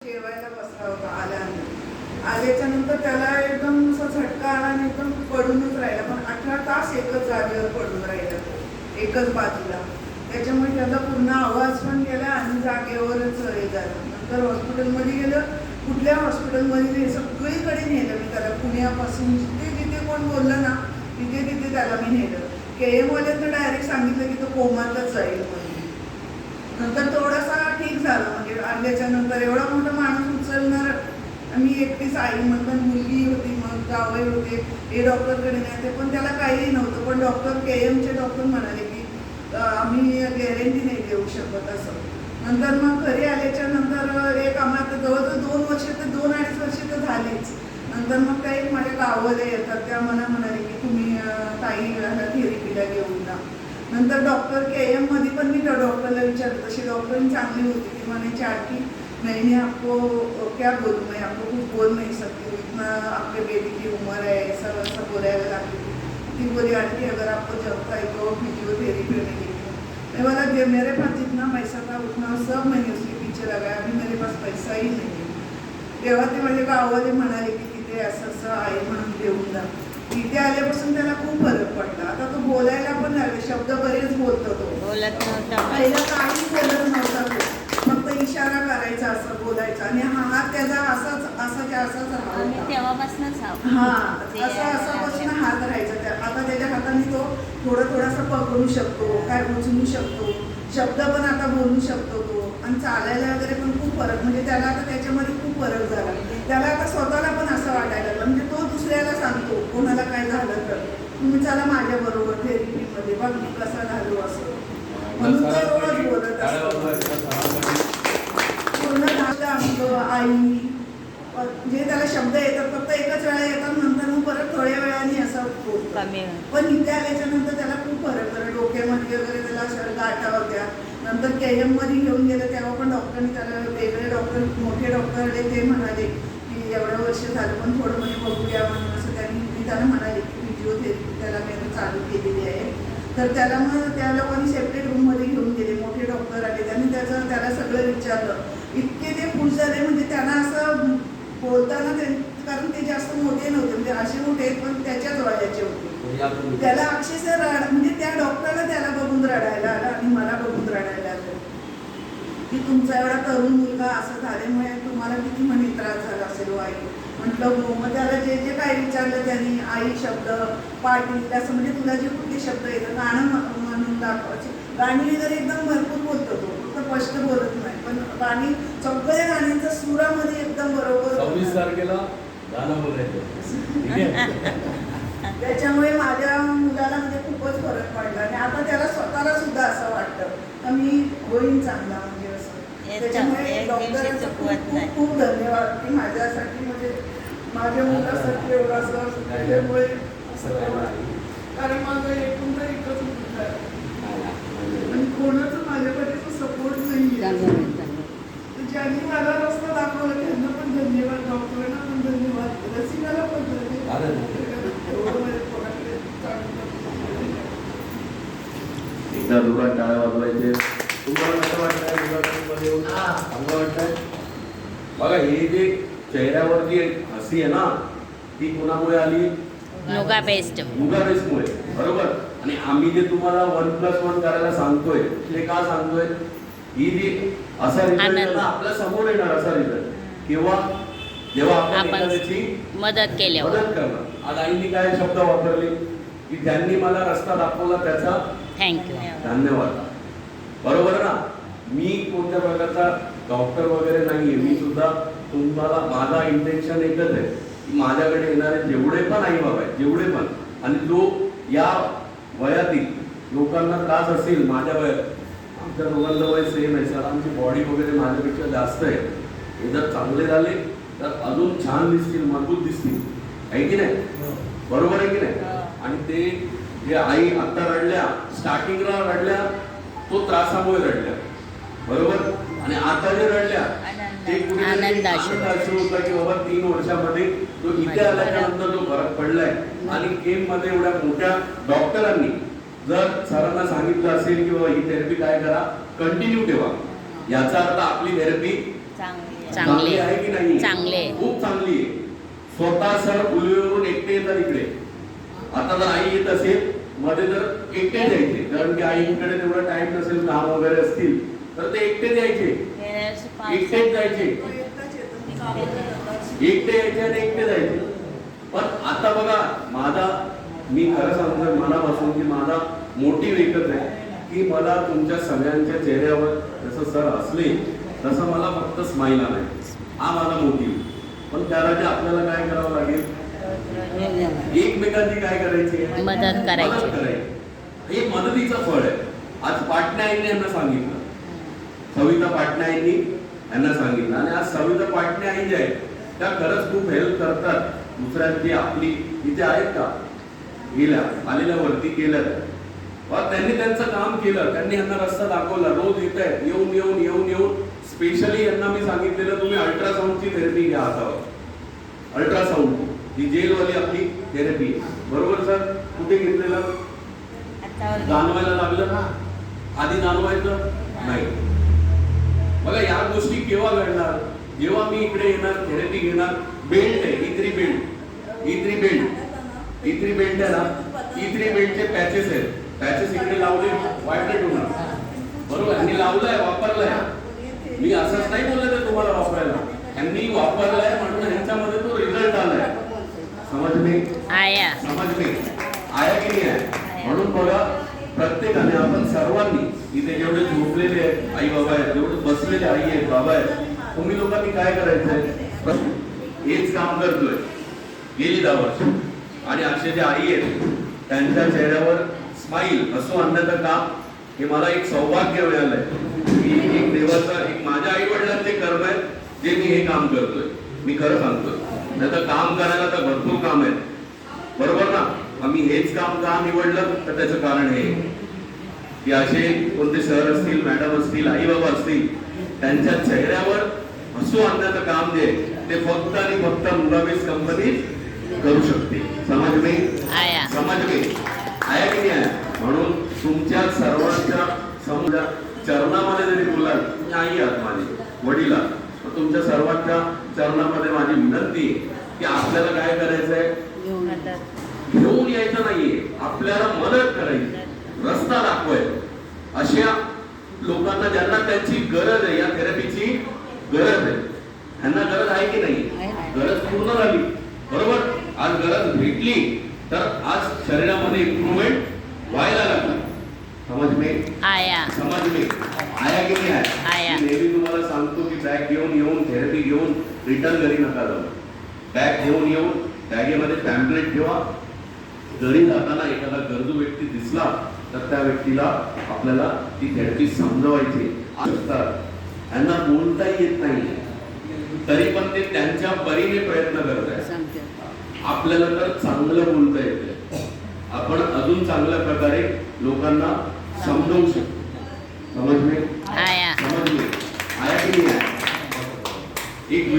जेवायला बसला होता आल्याच्या नंतर त्याला एकदम असा झटका आला आणि एकदम पडूनच राहिला, पण 18 तास एकच जागेवर पडून राहिला, एकच बाजूला. त्याच्यामुळे त्याचा पूर्ण आवाज पण गेला आणि जागेवरच हे झालं. नंतर हॉस्पिटलमध्ये गेलं, कुठल्या हॉस्पिटलमध्ये हे सगळीकडे नेलं मी त्याला, पुण्यापासून जिथे जिथे कोण बोललं ना तिथे तिथे त्याला मी नेलं. KM वाल्यांनी डायरेक्ट सांगितलं की तो कोमातच जाईल म्हणून. नंतर थोडासा ठीक झाला, म्हणजे आणल्याच्या नंतर एवढा मोठा माणूस उचलणार, मी एकटीच आई, म्हणतात मुलगी होती, मग जावई होते, हे डॉक्टरकडे न्यायचे, पण त्याला काहीही नव्हतं. पण KMचे डॉक्टर म्हणाले की आम्ही गॅरंटी नाही देऊ शकत असं. नंतर मग घरी आल्याच्या नंतर एक आम्हाला जवळजवळ 2 वर्ष तर 2-2.5 वर्ष तर झालीच. नंतर मग त्या एक माझ्या गावाला येतात, त्या मला म्हणाले की तुम्ही ताई थेरपीला घेऊन जा. नंतर KM मध्ये पण मी त्या डॉक्टरला विचारलं, तशी डॉक्टरनी चांगली होती, ती म्हणायची आंटी मैंने आपको क्या बोलूँ, मैं आपको कुछ बोल नहीं सकती, इतना आपके बेटी की उम्र है, ऐसा वैसा बोलायला लागली. ती बोली आंटी अगर आपको जमता है तो फिजियोथेरेपी में देखो. मैं बोला मेरे पास जितना पैसा था उतना सब मैंने उसके पीछे लगाया, अभी मेरे पास पैसा ही नहीं है. तेव्हा ते माझ्या गावाले म्हणाले की तिथे असं असं आहे म्हणून घेऊन जा. इथे आल्यापासून त्याला खूप फरक पडला. आता तो बोलायला पण लागले, शब्द बरेच बोलतो. तो बोलत नव्हता, पहिला काही बोलत नव्हता, तो फक्त इशारा करायचा, असं बोलायचा, आणि हात त्याचा असाच राहायचा तेव्हापासूनच असापासून हात राहायचा. आता त्याच्या हाताने तो थोडासा पकडू शकतो, काय उचलू शकतो, शब्द पण आता बोलू शकतो तो, आणि चालायला वगैरे पण खूप फरक, म्हणजे त्याला आता त्याच्यामध्ये खूप फरक झाला. त्याला आता स्वतःला पण असं वाटायला लागलं, म्हणजे तो दुसऱ्याला सांगतो कोणाला काय झालं तर तुम्ही चला माझ्या बरोबर थेरपीमध्ये, बघ मी कसा झालो असं, म्हणून तो रोज बोलत असतो. पूर्ण झालं आई, जे त्याला शब्द येतात फक्त एकच वेळा येतात, नंतर मग परत थोड्या वेळाने असं बोलतो. पण इथे आल्याच्या नंतर त्याला खूप फरक पडला. डोक्यामध्ये वगैरे त्याला गाठा होत्या. नंतर KM मध्ये घेऊन गेलं, तेव्हा पण डॉक्टरनी त्याला वेगळे डॉक्टर, मोठे डॉक्टर आले, ते म्हणाले की एवढं वर्ष झालं पण थोडं म्हणजे बघूया म्हणून असं मी त्याला म्हणाले की फिजिओथेरपी त्याला मी चालू केलेली आहे. तर त्याला मग त्या लोकांनी सेपरेट रूममध्ये घेऊन गेले, मोठे डॉक्टर आले, त्यांनी त्याला सगळं विचारलं. इतके ते खुश झाले, म्हणजे त्यांना असं बोलताना कारण ते जास्त मोठे नव्हते, म्हणजे असे मोठे पण त्याच्याच वयाचे होते. त्याला अक्षरशः म्हणजे त्या डॉक्टरला त्याला बघून रडायला आलं आणि मला बघून रडायला आलं की तुमचा एवढा तरुण मुलगा असं झाल्यामुळे तुम्हाला किती म्हणे त्रास झाला असेल आई. म्हटलं हो. मग त्याला जे जे काय विचारलं त्यांनी, आई शब्द, पाटील, असं म्हणजे तुला जे कुठले शब्द येतं, गाणं म्हणून दाखवायचे. गाणी वगैरे एकदम भरपूर बोलतो तो, फक्त स्पष्ट बोलत नाही, पण गाणी सगळ्या गाण्यांच्या सुरामध्ये एकदम बरोबर. 26 तारखेला गाणं बोलायचं. त्याच्यामुळे माझ्या मुलाला म्हणजे खूपच फरक पडला, आणि आता त्याला स्वतःला सुद्धा असं वाटतं की मी होईन चांगला, म्हणजे असं. त्याच्यामुळे डॉक्टरांचं खूप खूप धन्यवाद की माझ्यासाठी, म्हणजे माझ्या मुलासाठी एवढं असं त्याच्यामुळे कारण माझं एकूण तर एकच मुलगा आहे आणि कोणाचं माझ्याकडे सपोर्ट नाही आहे. ज्यांनी मला रस्ता दाखवला त्यांना पण धन्यवाद, डॉक्टरांना पण धन्यवाद, रसिकाला पण धन्यवाद. एकदा दुकान टाळ्या वाजवायचे. तुम्हाला कसं वाटतंय? चांगलं वाटतंय? बघा, हे जे चेहऱ्यावर जी हसी आहे ना, ती कोणामुळे आली? मुगा बेस्टमुळे, बरोबर. आणि आम्ही जे तुम्हाला 1+1 करायला सांगतोय ते का सांगतोय? ही जी असा रिझल्ट आपल्या समोर येणार, असा रिझल्ट किंवा जेव्हा आपण एखाद्याची मदत करणार. आज आईंनी काय शब्द वापरले की ज्यांनी मला रस्ता दाखवला त्याचा थँक्यू, धन्यवाद. बरोबर ना? मी कोणत्या प्रकारचा डॉक्टर वगैरे नाहीये. मी सुद्धा तुम्हाला, माझा इंटेन्शन एकच आहे की माझ्याकडे येणारे जेवढे पण आई बाबा आहेत, जेवढे पण, आणि जो या वयातील लोकांना त्रास असेल, माझ्या वयात, आमच्या दोघांचं वय सेम आहे सर, आमची बॉडी वगैरे माझ्यापेक्षा जास्त आहे, हे जर चांगले झाले तर अजून छान दिसतील, मजबूत दिसतील, आहे की नाही? बरोबर आहे की नाही? आणि ते जे आई आता रडल्या, स्टार्टिंगला रडल्या तो त्रासामुळे रडल्या, बरोबर, आणि आता जे रडल्या ते आनंद अश्रू होता की बाबा 3 वर्षामध्ये तो इथे आल्यानंतर जो फरक पडलाय. आणि केम मध्ये एवढ्या मोठ्या डॉक्टरांनी जर सरांना सांगितलं असेल की बाबा ही थेरपी काय करा, कंटिन्यू ठेवा, याचा अर्थ आपली थेरपी चांगली चांगली आहे की नाही? चांगली आहे. खूप चांगली आहे. स्वतः सर उलवेवरून एकटे येतात इकडे. आता जर आई येत असेल मध्ये तर एकटे जायचे, कारण की आईकडे तेवढा टाइम नसेल, काम वगैरे असतील तर ते एकटे यायचे, एकटेच जायचे, तो एकटाच येतो, कामाला जातात. एकटे यायचे आणि एकटे जायचे. पण आता बघा, माझा मी खरं सांगतो मनापासून की माझा मोटिव्ह एकच आहे की मला तुमच्या सगळ्यांच्या चेहऱ्यावर जसं सर असले तसं मला फक्त स्माईल आणायचं, हा माझा मोटिव्ह. पण त्यासाठी आपल्याला काय करावं लागेल? एकमेकांची काय करायची? मदत करायची. हे मदतीचं फळ आहे. आज पाटण्याईंनी यांना सांगितलं, सविता पाटण्याईंनी यांना सांगितलं, आणि आज सविता पाटण्याई जे आहेत त्या खरंच खूप हेल्प करतात दुसऱ्यांची. आपली इथे आहेत का? गेल्या आलेल्या वरती केल्या, त्यांनी त्यांचं काम केलं, त्यांनी यांना रस्ता दाखवला. रोज येत आहे, येऊन येऊन येऊन येऊन स्पेशली यांना मी सांगितलेलं तुम्ही अल्ट्रासाऊंडची थेरपी घ्या हातावर. अल्ट्रासाऊंड ही जेलवाली आपली थेरपी, बरोबर सर? कुठे घेतलेलं? जाणवायला लागलं ना? आधी जाणवायचं नाही. बघा या गोष्टी केव्हा घडणार? जेव्हा मी इकडे येणार, थेरपी घेणार. बेल्ट आहे, इथ्री बेल्ट, इथ्री बेल्ट, इथ्री बेल्ट आहे ना, इथ्री बेल्टचे पॅचेस आहेत. पॅचेस इकडे लावले, व्हायब्रेट होणार, बरोबर? यांनी लावलाय, वापरलाय. मी असंच नाही बोलत आहे तुम्हाला वापरायला, यांनी वापरलाय म्हणून ह्यांच्यामध्ये तो रिझल्ट आलाय. समज नाही? आया समज नाही? आया की नाही आहे? म्हणून बघा, प्रत्येकाने, आपण सर्वांनी इथे जेवढे झोपलेले आहेत आई बाबा आहेत, जेवढे बसलेले आई आहेत बाबा आहेत, तुम्ही लोकांनी काय करायचंय? हेच काम करतोय गेली 10 वर्ष, आणि असे जे आई आहेत त्यांच्या चेहऱ्यावर स्माईल असो आणण्याचं काम हे मला एक सौभाग्य मिळालंय. की एक देवाचं, एक माझ्या आई वडिलांचे कर्म आहे जे मी हे काम करतोय. मी खरं सांगतोय, नाही तर काम करायला तर भरपूर काम आहे, बरोबर ना? आम्ही हेच काम का निवडलं तर त्याचं कारण हे की असे कोणते सर असतील, मॅडम असतील, आई बाबा असतील, त्यांच्या चेहऱ्यावर हसू आणण्याचं काम जे ते फक्त आणि फक्त मुलाबेस कंपनी करू शकते. समज में? आया समज में? आया की नाही आया? म्हणून तुमच्या सर्वांच्या समजा चरणामध्ये जरी बोलाल, मी आई आहात माझी, वडील आहात, तर तुमच्या सर्वांच्या चरणामध्ये माझी विनंती आहे की आपल्याला काय करायचंय? घेऊन यायचं नाहीये, आपल्याला मदत करायची, रस्ता दाखवायचा अशा लोकांना ज्यांना त्यांची गरज आहे, या थेरपीची गरज आहे. ह्यांना गरज आहे की नाही? गरज पूर्ण झाली, बरोबर? आज गरज भेटली तर आज शरीरामध्ये इम्प्रूव्हमेंट व्हायला लागला. समज में? आया समज में? आया की नाही आया? मी नेहमी तुम्हाला सांगतो की बॅग घेऊन येऊन थेरपी घेऊन रिटर्न घरी नका जाऊ. बॅग घेऊन येऊन बॅगेमध्ये पॅम्पलेट ठेवा. घरी जाताना एखादा गरजू व्यक्ती दिसला तर त्या व्यक्तीला आपल्याला ती थेरपी समजवायची असतात. त्यांना बोलताही येत नाही, तरी पण ते त्यांच्या परीने प्रयत्न करत आहेत. आपल्याला तर चांगलं बोलता येते, आपण अजून चांगल्या प्रकारे लोकांना समजवू शकतो. समज में? आया समज में? आया की नाही आया? एक